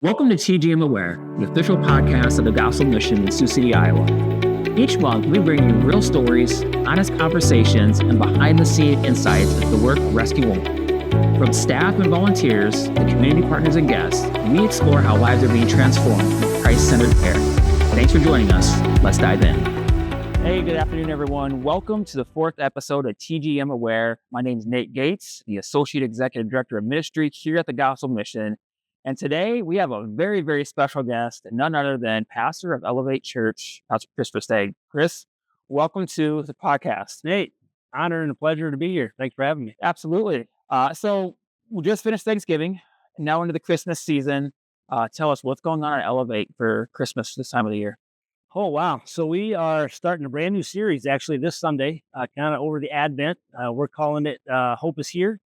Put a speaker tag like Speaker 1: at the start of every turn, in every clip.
Speaker 1: Welcome to TGM Aware, the official podcast of the Gospel Mission in Sioux City, Iowa. Each month, we bring you real stories, honest conversations, and behind-the-scenes insights into the work of Rescue Woman. From staff and volunteers to community partners and guests, we explore how lives are being transformed through Christ-centered care. Thanks for joining us. Let's dive in. Hey, good afternoon, everyone. Welcome to the fourth episode of TGM Aware. My name is Nate Gates, the Associate Executive Director of Ministry here at the Gospel Mission. And today we have a very, very special guest, none other than Pastor of Elevate Church, Pastor Chris Ver Steeg. Chris, welcome to the podcast.
Speaker 2: Nate, honor and a pleasure to be here. Thanks for having me.
Speaker 1: Absolutely. So we just finished Thanksgiving, and now into the Christmas season. Tell us what's going on at Elevate for Christmas this time of the year.
Speaker 2: Oh, wow. So we are starting a brand new series actually this Sunday, kind of over the Advent. We're calling it Hope is Here.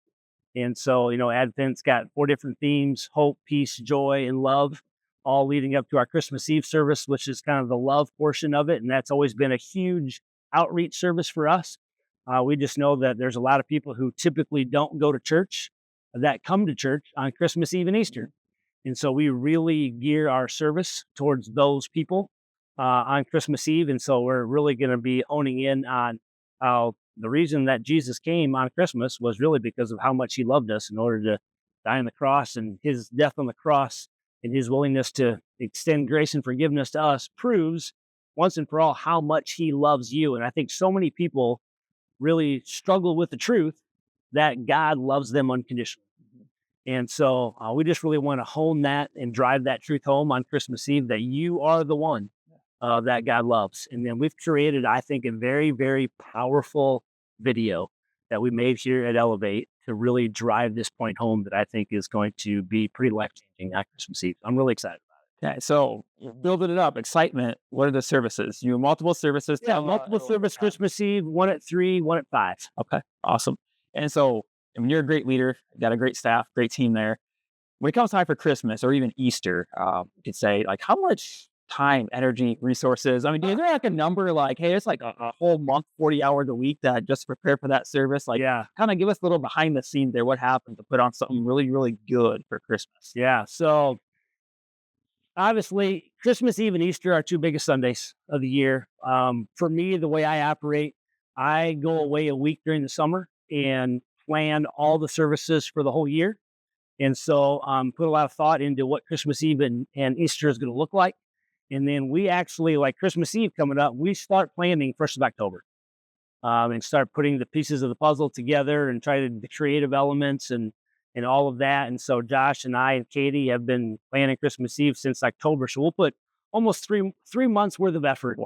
Speaker 2: And so, Advent's got 4 different themes: hope, peace, joy, and love, all leading up to our Christmas Eve service, which is kind of the love portion of it. And that's always been a huge outreach service for us. We just know that there's a lot of people who typically don't go to church that come to church on Christmas Eve and Easter. And so we really gear our service towards those people on Christmas Eve. And so we're really going to be honing in on how the reason that Jesus came on Christmas was really because of how much he loved us in order to die on the cross, and his death on the cross and his willingness to extend grace and forgiveness to us proves once and for all how much he loves you. And I think so many people really struggle with the truth that God loves them unconditionally. And so we just really want to hone that and drive that truth home on Christmas Eve, that you are the one that God loves. And then we've created, I think, a very, very powerful video that we made here at Elevate to really drive this point home that I think is going to be pretty life-changing at Christmas Eve. I'm really excited about it.
Speaker 1: Okay, so building it up, excitement. What are the services? You have multiple services.
Speaker 2: Yeah, multiple service Christmas Eve, one at 3, one at 5.
Speaker 1: Okay, awesome. And so, I mean, you're a great leader, got a great staff, great team there. When it comes time for Christmas or even Easter, you could say, like, how much time, energy, resources? I mean, is there like a number like, hey, it's like a whole month, 40 hours a week that just prepare for that service? Like,
Speaker 2: Yeah.
Speaker 1: kind of give us a little behind the scenes there. What happened to put on something really, really good for Christmas?
Speaker 2: Yeah. So obviously, Christmas Eve and Easter are 2 biggest Sundays of the year. For me, the way I operate, I go away a week during the summer and plan all the services for the whole year. And so put a lot of thought into what Christmas Eve and Easter is going to look like. And then we actually, like Christmas Eve coming up, we start planning 1st of October and start putting the pieces of the puzzle together and try to the creative elements and all of that. And so Josh and I and Katie have been planning Christmas Eve since October. So we'll put almost three months worth of effort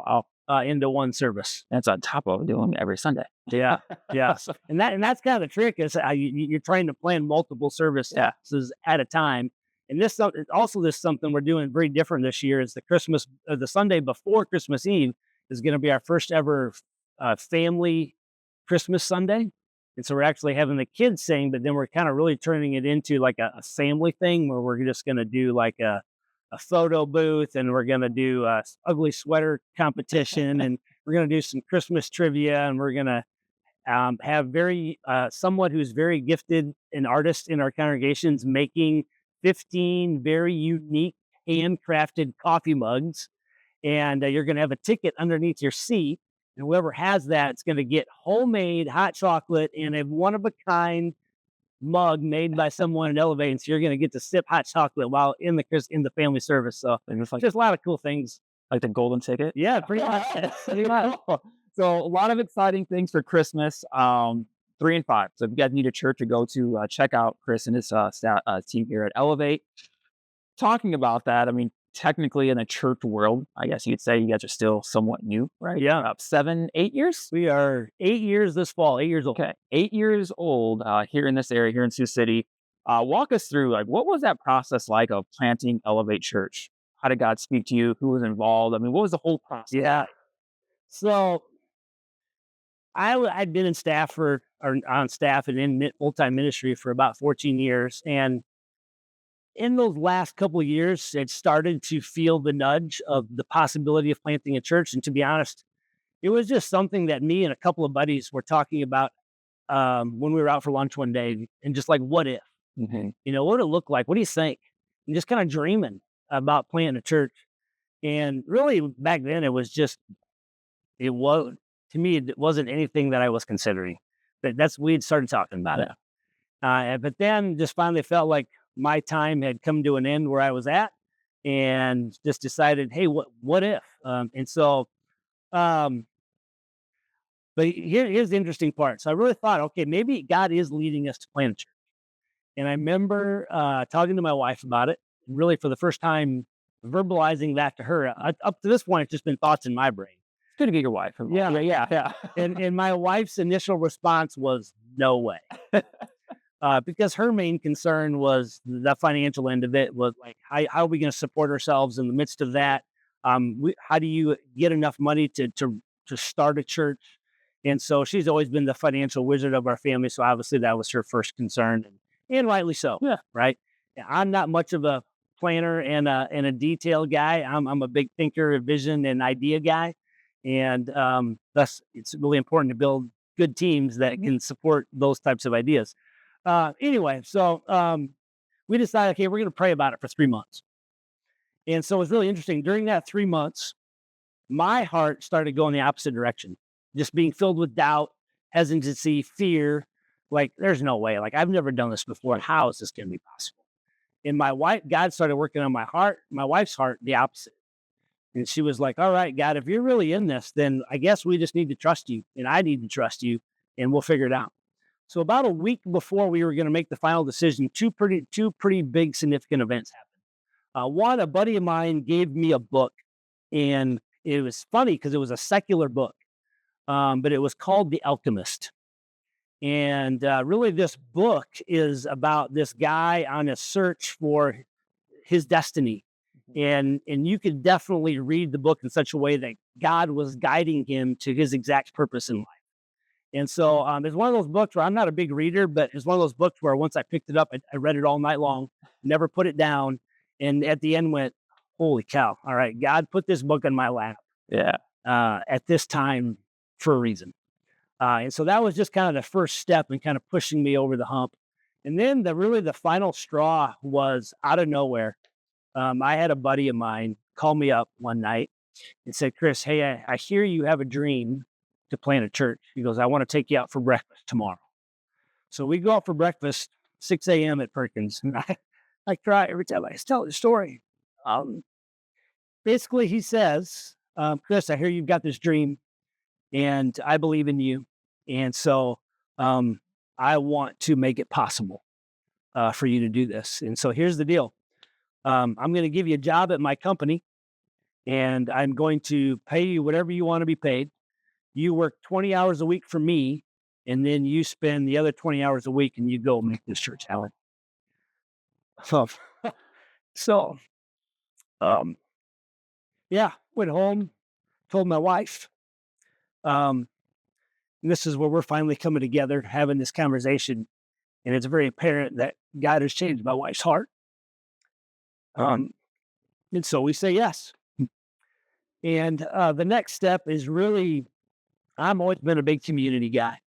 Speaker 2: into one service.
Speaker 1: That's on top of doing every Sunday.
Speaker 2: Yeah, yeah. And that's kind of the trick is you're trying to plan multiple services at a time. And this is something we're doing very different this year. Is the Sunday before Christmas Eve is going to be our first ever family Christmas Sunday. And so we're actually having the kids sing, but then we're kind of really turning it into like a family thing where we're just going to do like a photo booth, and we're going to do a ugly sweater competition, and we're going to do some Christmas trivia, and we're going to have someone who's very gifted, an artist in our congregations, making 15 very unique handcrafted coffee mugs. And you're going to have a ticket underneath your seat. And whoever has that, it's going to get homemade hot chocolate in a one-of-a-kind mug made by someone at Elevate. And so you're going to get to sip hot chocolate while in the family service. So it's like just a lot of cool things.
Speaker 1: Like the golden ticket?
Speaker 2: Yeah, pretty much.
Speaker 1: So a lot of exciting things for Christmas. 3 and 5. So if you guys need a church to go to, check out Chris and his team here at Elevate. Talking about that, I mean, technically in the church world, I guess you could say you guys are still somewhat new, right?
Speaker 2: Yeah.
Speaker 1: About 7, 8 years?
Speaker 2: We are 8 years this fall, 8 years old.
Speaker 1: Okay, 8 years old here in this area, here in Sioux City. Walk us through, like, what was that process like of planting Elevate Church? How did God speak to you? Who was involved? I mean, what was the whole process?
Speaker 2: Yeah. So I'd been on staff and in full-time ministry for about 14 years. And in those last couple of years, it started to feel the nudge of the possibility of planting a church. And to be honest, it was just something that me and a couple of buddies were talking about when we were out for lunch one day, and just like, what if?
Speaker 1: Mm-hmm.
Speaker 2: What would it look like? What do you think? and just kind of dreaming about planting a church. And really back then it was to me, it wasn't anything that I was considering. We'd started talking about it. But then just finally felt like my time had come to an end where I was at, and just decided, hey, what if? Um, but here's the interesting part. So I really thought, okay, maybe God is leading us to plant a church. And I remember talking to my wife about it, and really for the first time verbalizing that to her. Up to this point, it's just been thoughts in my brain.
Speaker 1: It's good to get your wife involved.
Speaker 2: Yeah. And my wife's initial response was, no way. Because her main concern was the financial end of it, was like, how are we going to support ourselves in the midst of that? How do you get enough money to start a church? And so she's always been the financial wizard of our family. So obviously that was her first concern, and rightly so.
Speaker 1: Yeah.
Speaker 2: Right. I'm not much of a planner and a detail guy. I'm a big thinker, a vision and idea guy. And thus it's really important to build good teams that can support those types of ideas. Anyway, so we decided, okay, we're going to pray about it for 3 months. And so it was really interesting. During that 3 months, my heart started going the opposite direction, just being filled with doubt, hesitancy, fear. Like, there's no way. Like, I've never done this before. How is this going to be possible? And God started working on my wife's heart, the opposite. And she was like, all right, God, if you're really in this, then I guess we just need to trust you, and I need to trust you, and we'll figure it out. So about a week before we were going to make the final decision, two pretty big significant events happened. One, a buddy of mine gave me a book, and it was funny because it was a secular book, but it was called The Alchemist. And really, this book is about this guy on a search for his destiny. And you could definitely read the book in such a way that God was guiding him to his exact purpose in life. And so it's one of those books where I'm not a big reader, but it's one of those books where once I picked it up, I read it all night long, never put it down. And at the end went, holy cow. All right, God put this book in my lap at this time for a reason. And so that was just kind of the first step in kind of pushing me over the hump. And then the final straw was out of nowhere. I had a buddy of mine call me up one night and said, Chris, hey, I hear you have a dream to plant a church. He goes, I want to take you out for breakfast tomorrow. So we go out for breakfast, 6 a.m. at Perkins. And I cry every time I tell the story. Basically, he says, Chris, I hear you've got this dream, and I believe in you. And so I want to make it possible for you to do this. And so here's the deal. I'm going to give you a job at my company, and I'm going to pay you whatever you want to be paid. You work 20 hours a week for me, and then you spend the other 20 hours a week and you go make this church happen. Went home, told my wife. And this is where we're finally coming together, having this conversation. And it's very apparent that God has changed my wife's heart. And so we say yes. And the next step is really, I've always been a big community guy.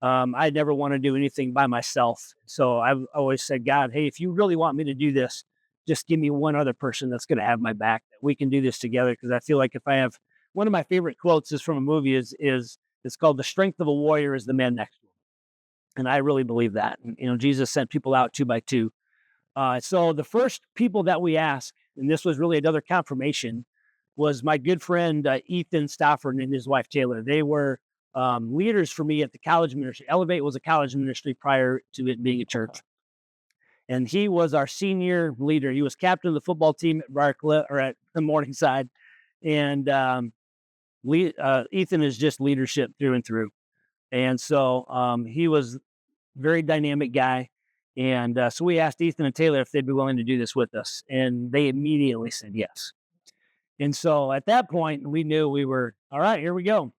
Speaker 2: I never want to do anything by myself. So I've always said, God, hey, if you really want me to do this, just give me one other person that's going to have my back, that we can do this together. Because I feel like if I have, one of my favorite quotes is from a movie is it's called "The Strength of a Warrior is the man next to him." And I really believe that. And, Jesus sent people out 2 by 2. So the first people that we asked, and this was really another confirmation, was my good friend, Ethan Stafford, and his wife, Taylor. They were leaders for me at the college ministry. Elevate was a college ministry prior to it being a church. And he was our senior leader. He was captain of the football team at Barclay, or at the Morningside. And Ethan is just leadership through and through. And so he was a very dynamic guy. And so we asked Ethan and Taylor if they'd be willing to do this with us. And they immediately said yes. And so at that point, we knew we were, all right, here we go.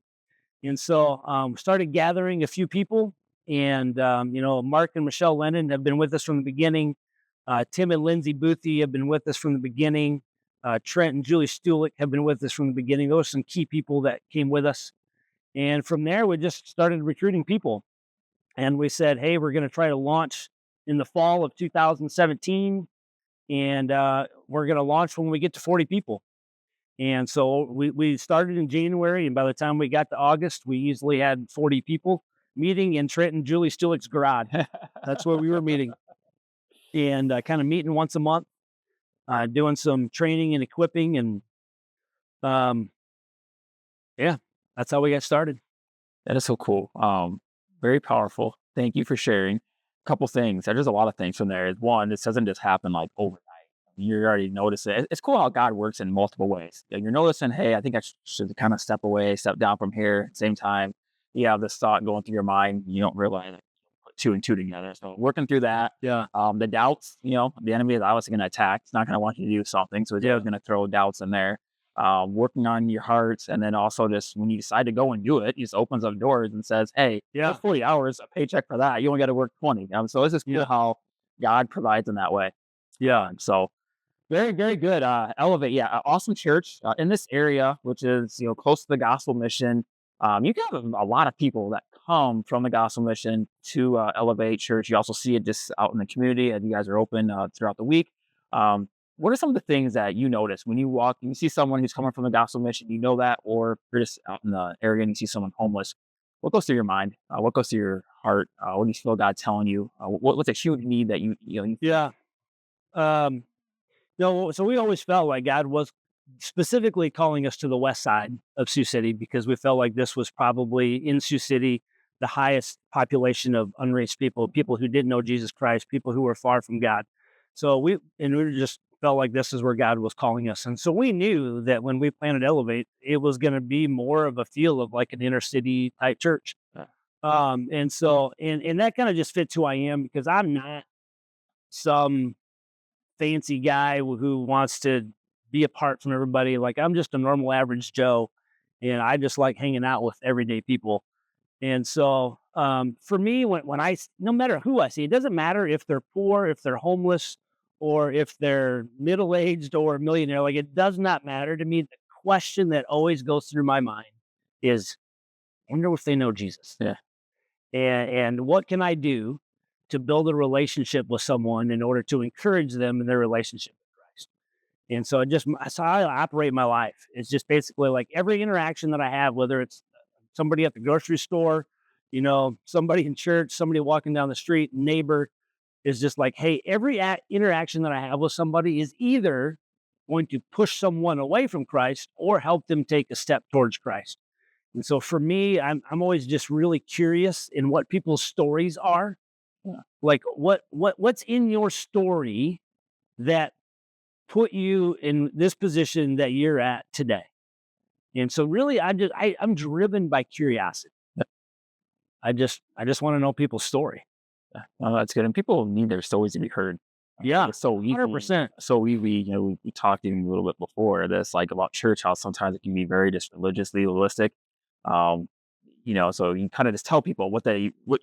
Speaker 2: And so started gathering a few people. And, Mark and Michelle Lennon have been with us from the beginning. Tim and Lindsay Boothie have been with us from the beginning. Trent and Julie Stulick have been with us from the beginning. Those are some key people that came with us. And from there, we just started recruiting people. And we said, hey, we're going to try to launch in the fall of 2017. and we're going to launch when we get to 40 people. And so we started in January, and by the time we got to August, we easily had 40 people meeting in Trent and Julie Stewart garage. That's where we were meeting, and kind of meeting once a month, doing some training and equipping, and yeah, that's how we got started.
Speaker 1: That is so cool. Very powerful. Thank you for sharing. A couple things. There's a lot of things from there. One, this doesn't just happen like overnight. You're already noticing it. It's cool how God works in multiple ways. You're noticing, hey, I think I should kind of step away, step down from here. At the same time, you have this thought going through your mind. You don't realize it. Put two and two together. So working through that.
Speaker 2: Yeah.
Speaker 1: The doubts, the enemy is obviously going to attack. It's not going to want you to do something. So it's going to throw doubts in there. Working on your hearts, and then also just when you decide to go and do it, it just opens up doors and says, hey, 40 hours, a paycheck for that. You only got to work 20. So this is cool how God provides in that way. So very, very good. Elevate. Awesome church in this area, which is, close to the gospel mission. You have a lot of people that come from the gospel mission to Elevate Church. You also see it just out in the community, and you guys are open throughout the week. What are some of the things that you notice when you walk and you see someone who's coming from the gospel mission, that, or you're just out in the area and you see someone homeless? What goes through your mind? What goes through your heart? What do you feel God telling you? What's a huge need that you
Speaker 2: Yeah. No, so we always felt like God was specifically calling us to the west side of Sioux City, because we felt like this was probably in Sioux City the highest population of unreached people, people who didn't know Jesus Christ, people who were far from God. So we just felt like this is where God was calling us. And so we knew that when we planted Elevate, it was going to be more of a feel of like an inner city type church. And so, and that kind of just fits who I am, because I'm not some fancy guy who wants to be apart from everybody. Like, I'm just a normal average Joe, and I just like hanging out with everyday people. And so for me, when no matter who I see, it doesn't matter if they're poor, if they're homeless, or if they're middle-aged or a millionaire, like, it does not matter to me. The question that always goes through my mind is, I wonder if they know Jesus.
Speaker 1: Yeah.
Speaker 2: And what can I do to build a relationship with someone in order to encourage them in their relationship with Christ? And so that's how I operate my life. It's just basically like every interaction that I have, whether it's somebody at the grocery store, somebody in church, somebody walking down the street, neighbor, is just like, hey, every interaction that I have with somebody is either going to push someone away from Christ or help them take a step towards Christ. And so for me, I'm always just really curious in what people's stories are. Like, what's in your story that put you in this position that you're at today? And so really, I'm driven by curiosity. I just want to know people's story.
Speaker 1: Well, that's good. And people need their stories to be heard.
Speaker 2: Yeah,
Speaker 1: it's so easy.
Speaker 2: 100%.
Speaker 1: So easy. We talked even a little bit before this, like about church, how sometimes it can be very just religiously legalistic. So you kind of just tell people what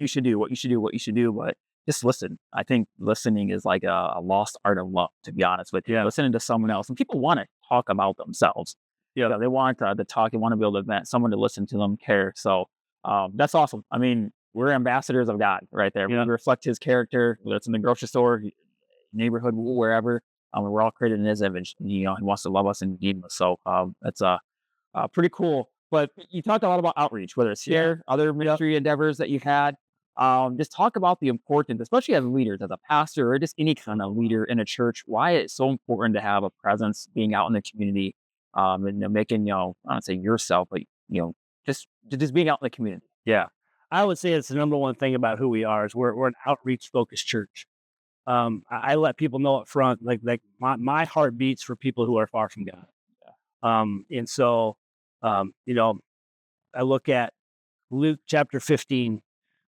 Speaker 1: you should do, but just listen. I think listening is like a lost art of love, to be honest with you. Listening to someone else, and people want to talk about themselves. They want to talk. They want to be able to vent, someone to listen to them, care. So that's awesome. I mean, we're ambassadors of God right there. We reflect His character, whether it's in the grocery store, neighborhood, wherever. We're all created in His image. He wants to love us and redeem us. So that's pretty cool. But you talked a lot about outreach, whether it's here, other ministry endeavors that you've had. Just talk about the importance, especially as leaders, as a pastor or just any kind of leader in a church, why it's so important to have a presence, being out in the community, and making, I don't say yourself, but just being out in the community.
Speaker 2: Yeah, I would say it's the number one thing about who we are is we're an outreach focused church. I let people know up front, like my heart beats for people who are far from God. And so, I look at Luke chapter 15,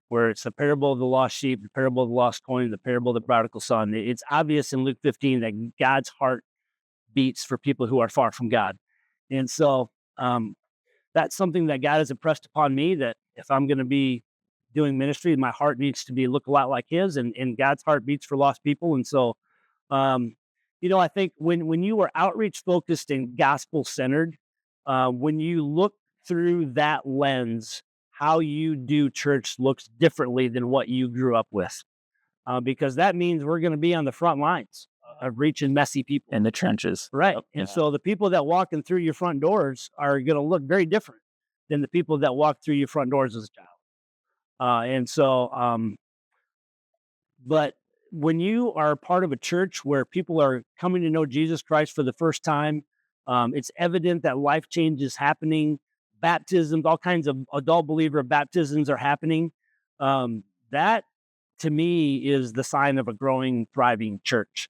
Speaker 2: where it's the parable of the lost sheep, the parable of the lost coin, the parable of the prodigal son. It's obvious in Luke 15 that God's heart beats for people who are far from God. And so that's something that God has impressed upon me, that if I'm going to be doing ministry, my heart needs to look a lot like His, and God's heart beats for lost people. And so, I think when you are outreach focused and gospel centered, when you look through that lens, how you do church looks differently than what you grew up with, because that means we're going to be on the front lines. of reaching messy people
Speaker 1: in the trenches.
Speaker 2: Right.
Speaker 1: Yep.
Speaker 2: And so the people that walk in through your front doors are going to look very different than the people that walk through your front doors as a child. But when you are part of a church where people are coming to know Jesus Christ for the first time, it's evident that life change is happening. Baptisms, all kinds of adult believer baptisms are happening. That to me is the sign of a growing, thriving church.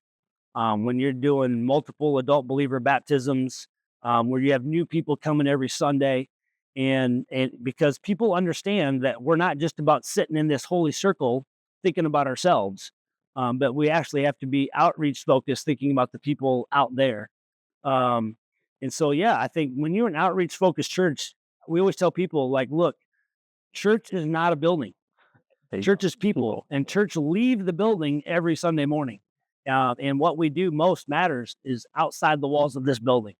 Speaker 2: When you're doing multiple adult believer baptisms, where you have new people coming every Sunday, and because people understand that we're not just about sitting in this holy circle thinking about ourselves, but we actually have to be outreach focused, thinking about the people out there. Um, and so, yeah, I think when you're an outreach focused church, we always tell people, like, look, church is not a building. Church is people, and church leave the building every Sunday morning. And what we do most matters is outside the walls of this building.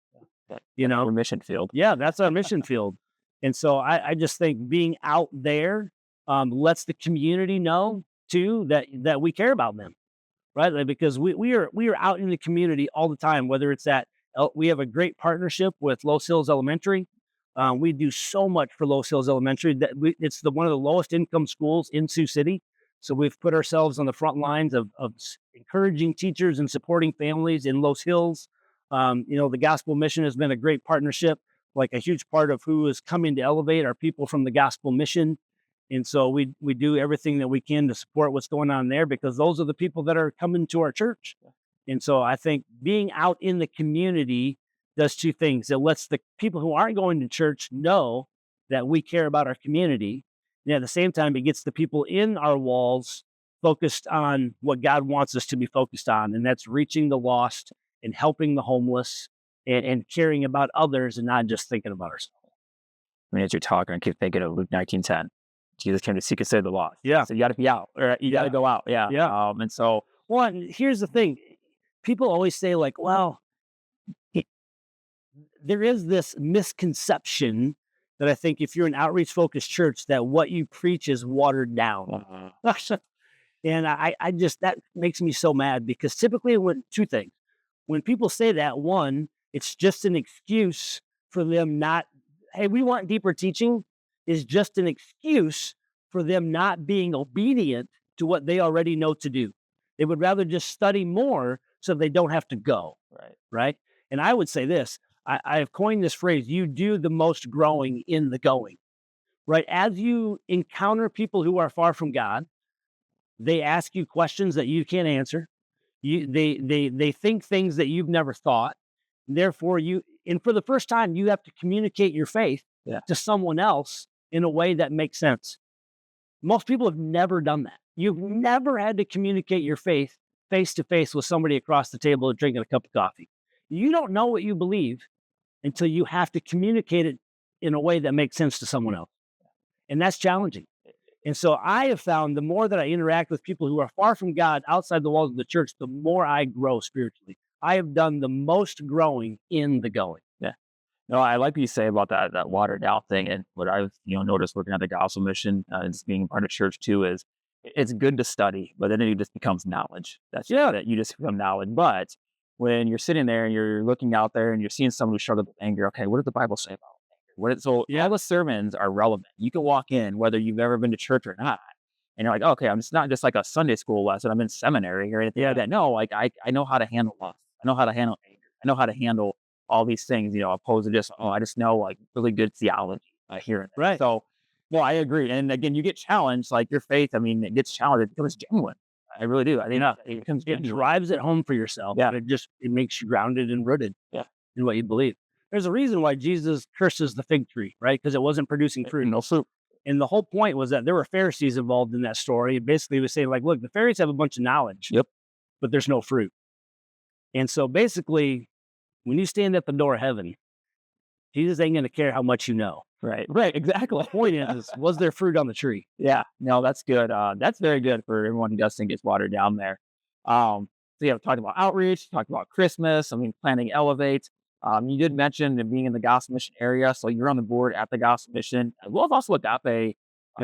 Speaker 2: You know,
Speaker 1: our mission field.
Speaker 2: Yeah, that's our mission field. And so I just think being out there lets the community know too that we care about them, right? Like, because we are out in the community all the time. Whether it's we have a great partnership with Los Hills Elementary. We do so much for Los Hills Elementary that it's one of the lowest income schools in Sioux City. So we've put ourselves on the front lines of encouraging teachers and supporting families in Los Hills. The Gospel Mission has been a great partnership. Like, a huge part of who is coming to Elevate are people from the Gospel Mission. And so we do everything that we can to support what's going on there, because those are the people that are coming to our church. And so I think being out in the community does two things. It lets the people who aren't going to church know that we care about our community. And at the same time, it gets the people in our walls focused on what God wants us to be focused on. And that's reaching the lost and helping the homeless and caring about others and not just thinking about ourselves.
Speaker 1: I mean, as you're talking, I keep thinking of Luke 19:10. Jesus came to seek and save the lost.
Speaker 2: Yeah.
Speaker 1: So you got to be out, or you got to go out. Yeah.
Speaker 2: Yeah.
Speaker 1: And so,
Speaker 2: well, and here's the thing. People always say, like, well, there is this misconception that I think if you're an outreach focused church, that what you preach is watered down. And I just, that makes me so mad, because typically two things. When people say that, one, it's just an excuse for them not, hey, we want deeper teaching, is just an excuse for them not being obedient to what they already know to do. They would rather just study more so they don't have to go. Right. And I would say this, I have coined this phrase, you do the most growing in the going. Right. As you encounter people who are far from God, they ask you questions that you can't answer. They think things that you've never thought. Therefore, and for the first time, you have to communicate your faith to someone else in a way that makes sense. Most people have never done that. You've never had to communicate your faith face to face with somebody across the table drinking a cup of coffee. You don't know what you believe until you have to communicate it in a way that makes sense to someone else. And that's challenging. And so I have found the more that I interact with people who are far from God outside the walls of the church, the more I grow spiritually. I have done the most growing in the going.
Speaker 1: Yeah. No, I like what you say about that watered down thing. And what I've noticed working at the Gospel Mission and just being part of church too is it's good to study, but then it just becomes knowledge. That you just become knowledge. But when you're sitting there and you're looking out there and you're seeing someone who struggled with anger, okay, what does the Bible say about anger? All the sermons are relevant. You can walk in whether you've ever been to church or not, and you're like, okay, I'm just not just like a Sunday school lesson. I'm in seminary or anything like that. No, like I know how to handle lust. I know how to handle anger. I know how to handle all these things. Opposed to just I just know like really good theology here and there.
Speaker 2: Right.
Speaker 1: So, well, I agree. And again, you get challenged, like your faith. I mean, it gets challenged. It becomes genuine. I really do. I think
Speaker 2: it drives it home for yourself.
Speaker 1: Yeah.
Speaker 2: It makes you grounded and rooted in what you believe. There's a reason why Jesus curses the fig tree, right? Because it wasn't producing fruit.
Speaker 1: No fruit.
Speaker 2: And the whole point was that there were Pharisees involved in that story. And basically, he was saying, like, look, the Pharisees have a bunch of knowledge, but there's no fruit. And so basically, when you stand at the door of heaven, Jesus ain't going to care how much you know.
Speaker 1: Right, exactly.
Speaker 2: The point is, was there fruit on the tree?
Speaker 1: Yeah, no, that's good. That's very good for everyone who does think it's watered down there. So talked about outreach, talked about Christmas. I mean, planning Elevate. You did mention being in the Gospel Mission area, so you're on the board at the Gospel Mission, as well as also Agape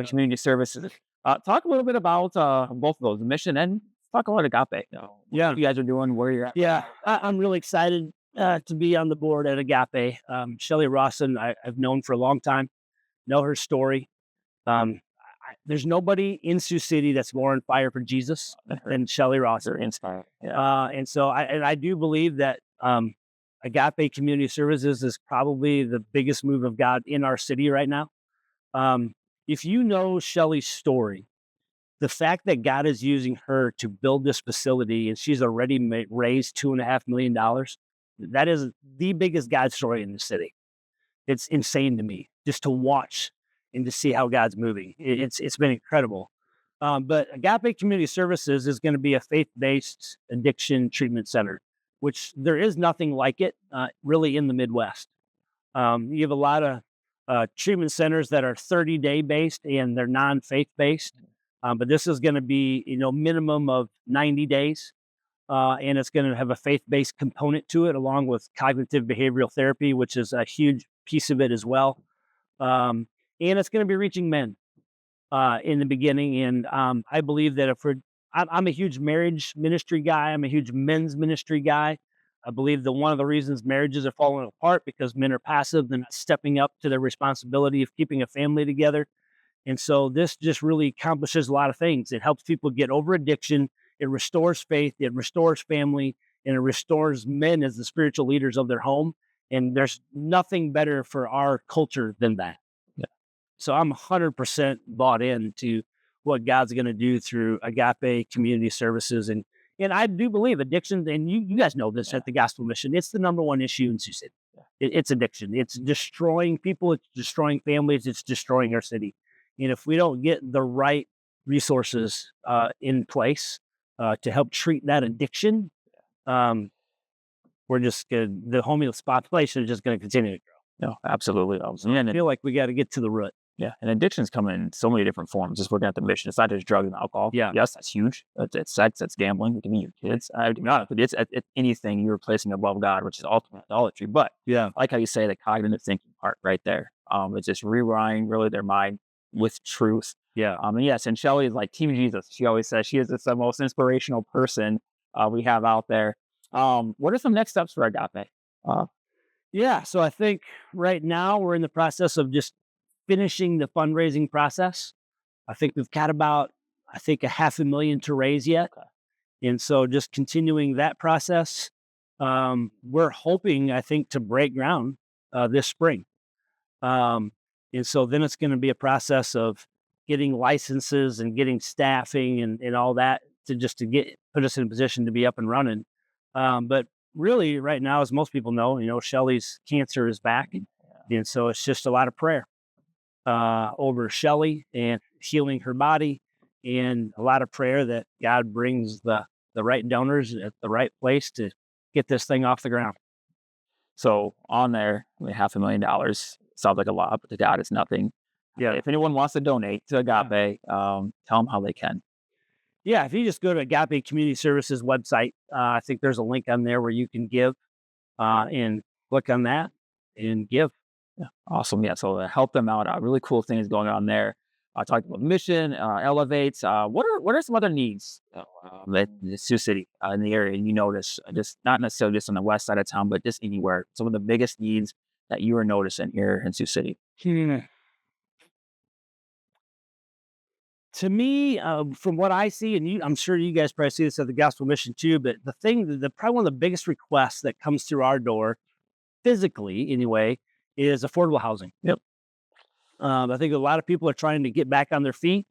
Speaker 1: Community Services. Talk a little bit about both of those, the mission and talk about Agape. What you guys are doing, where you're at.
Speaker 2: Yeah, I'm really excited to be on the board at Agape. Shelly Rawson, I've known for a long time, know her story. There's nobody in Sioux City that's more on fire for Jesus than Shelly Rawson.
Speaker 1: They're inspired. Yeah.
Speaker 2: And so I do believe that Agape Community Services is probably the biggest move of God in our city right now. If you know Shelly's story, the fact that God is using her to build this facility and she's already raised $2.5 million, that is the biggest God story in the city. It's insane to me just to watch and to see how God's moving. It's been incredible. But Agape Community Services is going to be a faith-based addiction treatment center, which there is nothing like it really in the Midwest. You have a lot of treatment centers that are 30-day based and they're non-faith based. But this is going to be, minimum of 90 days. And it's going to have a faith-based component to it, along with cognitive behavioral therapy, which is a huge piece of it as well. And it's going to be reaching men in the beginning. And I believe that I'm a huge marriage ministry guy. I'm a huge men's ministry guy. I believe that one of the reasons marriages are falling apart because men are passive. They're not stepping up to their responsibility of keeping a family together. And so this just really accomplishes a lot of things. It helps people get over addiction. It restores faith. It restores family. And it restores men as the spiritual leaders of their home. And there's nothing better for our culture than that.
Speaker 1: Yeah.
Speaker 2: So I'm 100% bought into what God's going to do through Agape Community Services. And I do believe addiction, and you guys know this at the Gospel Mission, it's the number one issue in Sioux City. It's addiction. It's destroying people. It's destroying families. It's destroying our city. And if we don't get the right resources in place to help treat that addiction, we're just going the homeless population is just going to continue to grow.
Speaker 1: No, absolutely.
Speaker 2: I feel like we got to get to the root.
Speaker 1: Yeah, and addictions come in so many different forms. Just working at the mission, it's not just drugs and alcohol.
Speaker 2: Yeah.
Speaker 1: Yes, that's huge. It's sex, it's gambling, it can be your kids. To be honest, it's anything you're placing above God, which is ultimate idolatry. But
Speaker 2: yeah,
Speaker 1: I like how you say the cognitive thinking part right there. It's just rewiring really their mind with truth.
Speaker 2: Yeah.
Speaker 1: And yes, and Shelly is like Team Jesus. She always says she is just the most inspirational person we have out there. What are some next steps for Agape?
Speaker 2: Yeah, so I think right now we're in the process of just finishing the fundraising process. I think we've got about, $500,000 to raise yet.
Speaker 1: Okay.
Speaker 2: And so just continuing that process. We're hoping, to break ground this spring. And so then it's going to be a process of getting licenses and getting staffing and all that to put us in a position to be up and running. But really right now, as most people know, Shelly's cancer is back. Yeah. And so it's just a lot of prayer over Shelly and healing her body, and a lot of prayer that God brings the right donors at the right place to get this thing off the ground.
Speaker 1: So on there, $500,000 sounds like a lot, but to God, it's nothing.
Speaker 2: Yeah.
Speaker 1: If anyone wants to donate to Agape, tell them how they can.
Speaker 2: Yeah, if you just go to Agape Community Services website, I think there's a link on there where you can give and click on that and give.
Speaker 1: Yeah, awesome. Yeah, so help them out. Really cool things going on there. I talked about mission, elevates. What are some other needs in Sioux City in the area? And you notice, just not necessarily just on the west side of town, but just anywhere. Some of the biggest needs that you are noticing here in Sioux City.
Speaker 2: To me, from what I see, and I'm sure you guys probably see this at the Gospel Mission too, but probably one of the biggest requests that comes through our door, physically anyway, is affordable housing.
Speaker 1: Yep.
Speaker 2: I think a lot of people are trying to get back on their feet,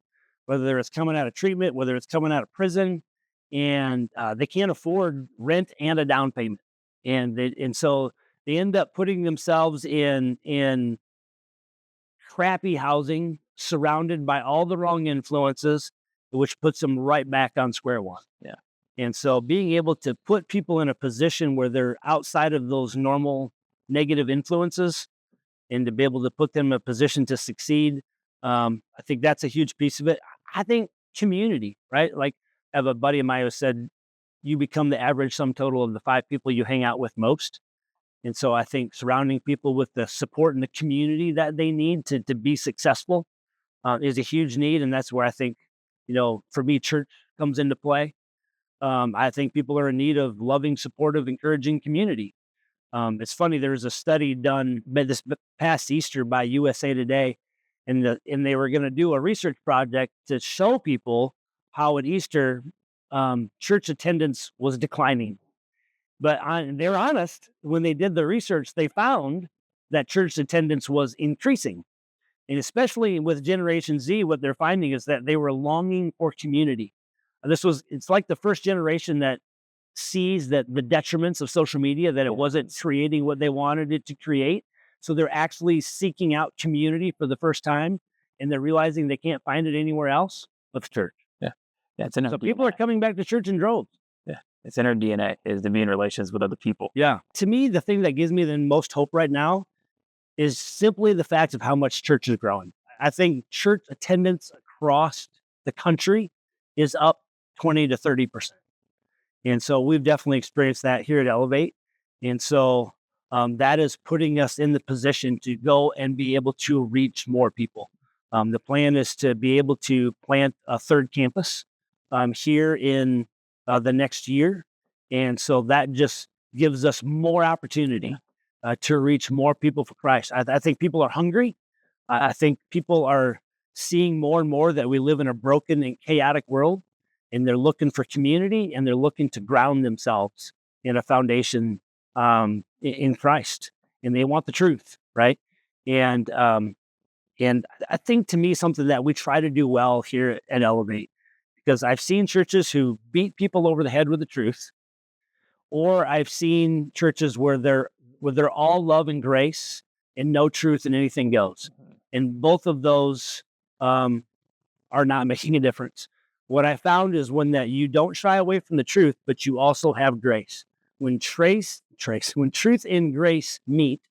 Speaker 2: whether it's coming out of treatment, whether it's coming out of prison, and they can't afford rent and a down payment, and so they end up putting themselves in crappy housing, surrounded by all the wrong influences, which puts them right back on square one.
Speaker 1: Yeah.
Speaker 2: And so being able to put people in a position where they're outside of those normal negative influences and to be able to put them in a position to succeed, I think that's a huge piece of it. I think community, right? Like I have a buddy of mine who said, you become the average sum total of the 5 people you hang out with most. And so I think surrounding people with the support and the community that they need to be successful is a huge need. And that's where I think, for me, church comes into play. I think people are in need of loving, supportive, encouraging community. It's funny, there was a study done this past Easter by USA Today, and they were going to do a research project to show people how at Easter church attendance was declining. But they're honest, when they did the research, they found that church attendance was increasing. And especially with Generation Z, what they're finding is that they were longing for community. It's like the first generation that sees that the detriments of social media, that it wasn't creating what they wanted it to create. So they're actually seeking out community for the first time, and they're realizing they can't find it anywhere else but the church.
Speaker 1: Yeah, it's in our
Speaker 2: So
Speaker 1: DNA.
Speaker 2: people are coming back to church in droves.
Speaker 1: Yeah, it's in our DNA, is to be in relations with other people.
Speaker 2: Yeah. To me, the thing that gives me the most hope right now is simply the fact of how much church is growing. I think church attendance across the country is up 20 to 30%. And so we've definitely experienced that here at Elevate. And so that is putting us in the position to go and be able to reach more people. The plan is to be able to plant a third campus here in the next year. And so that just gives us more opportunity to reach more people for Christ. I think people are hungry. I think people are seeing more and more that we live in a broken and chaotic world, and they're looking for community, and they're looking to ground themselves in a foundation in Christ, and they want the truth, right? And I think, to me, something that we try to do well here at Elevate, because I've seen churches who beat people over the head with the truth, or I've seen churches where they're all love and grace and no truth and anything goes. And both of those are not making a difference. What I found is when you don't shy away from the truth, but you also have grace. When when truth and grace meet,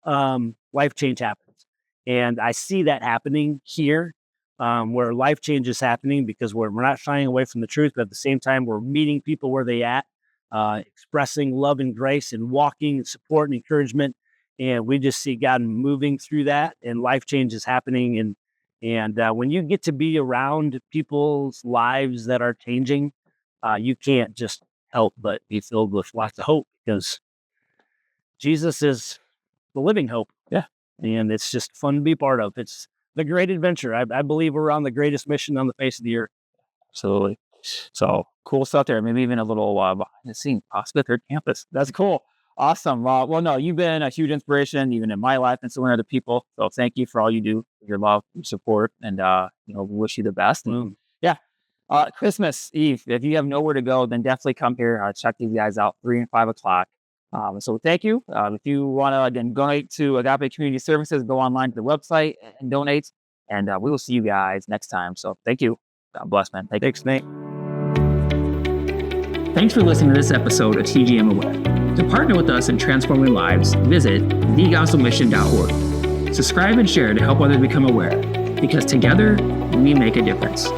Speaker 2: life change happens. And I see that happening here, where life change is happening because we're not shying away from the truth, but at the same time, we're meeting people where they at, expressing love and grace and walking and support and encouragement. And we just see God moving through that, and life change is happening. And when you get to be around people's lives that are changing, you can't just help but be filled with lots of hope, because Jesus is the living hope.
Speaker 1: Yeah.
Speaker 2: And it's just fun to be part of. It's the great adventure. I believe we're on the greatest mission on the face of the earth.
Speaker 1: Absolutely. So cool stuff there. Maybe even a little behind the scenes, possibly third campus. That's cool. Awesome. Well, no, you've been a huge inspiration, even in my life and so many other people. So thank you for all you do, your love, your support, and wish you the best. And, Christmas Eve, if you have nowhere to go, then definitely come here. Check these guys out, 3 and 5 o'clock. So thank you. If you want to, again, donate to Agape Community Services, go online to the website and donate. And we will see you guys next time. So thank you. God bless, man.
Speaker 2: Thanks, Nate.
Speaker 1: Thanks for listening to this episode of TGM Aware. To partner with us in transforming lives, visit thegospelmission.org. Subscribe and share to help others become aware, because together we make a difference.